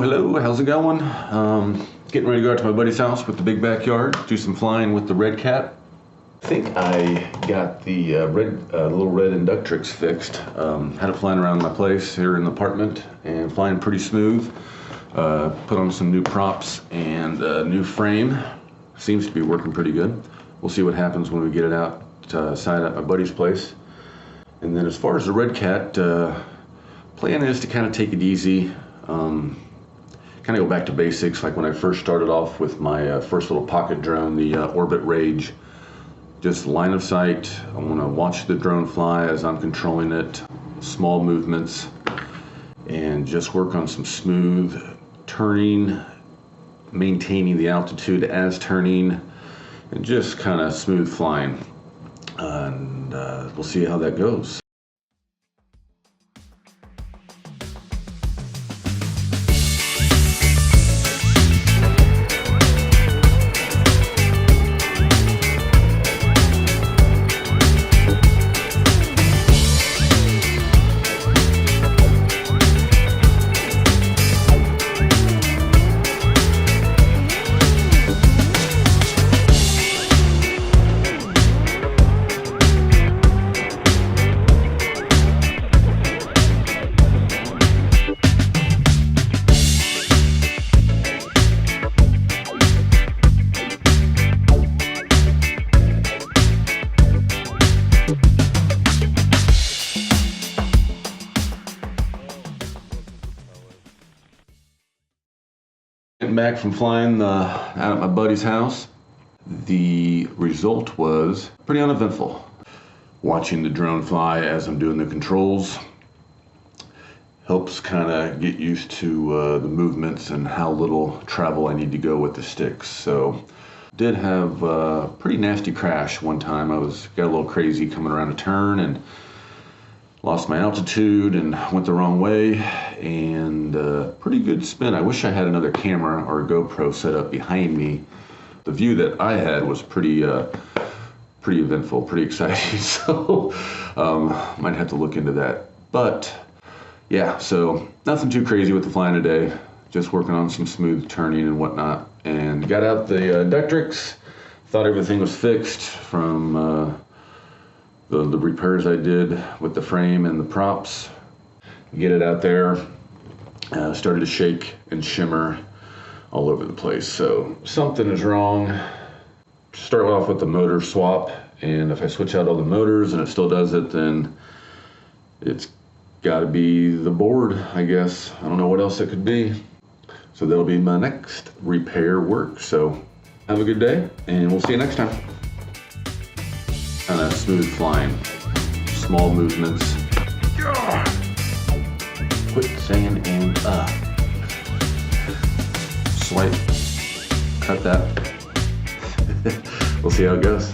Hello, how's it going? Getting ready to go out to my buddy's house with the big backyard, do some flying with the Redcat. I think I got the little red Inductrix fixed. Had it flying around my place here in the apartment and flying pretty smooth. Put on some new props and a new frame. Seems to be working pretty good. We'll see what happens when we get it out outside at my buddy's place. And then as far as the Redcat, plan is to kind of take it easy. Kind of go back to basics, like when I first started off with my first little pocket drone, the Orbit Rage. Just line of sight. I want to watch the drone fly as I'm controlling it, small movements, and just work on some smooth turning, maintaining the altitude as turning, and just kind of smooth flying. And we'll see how that goes. Getting back from flying out at my buddy's house, the result was pretty uneventful. Watching the drone fly as I'm doing the controls helps kind of get used to the movements and how little travel I need to go with the sticks. So did have a pretty nasty crash one time. I got a little crazy coming around a turn and lost my altitude and went the wrong way, and pretty good spin. I wish I had another camera or a GoPro set up behind me. The view that I had was pretty eventful, pretty exciting. So might have to look into that. But yeah, so nothing too crazy with the flying today. Just working on some smooth turning and whatnot. And got out the Inductrix. Thought everything was fixed from the repairs I did with the frame and the props. Get it out there, started to shake and shimmer all over the place. So something is wrong. Start off with the motor swap, and if I switch out all the motors and it still does it, then it's got to be the board, I guess. I don't know what else it could be. So that'll be my next repair work. So have a good day, and we'll see you next time. Kind of smooth flying, small movements. Quit saying and swipe, cut that. We'll see how it goes.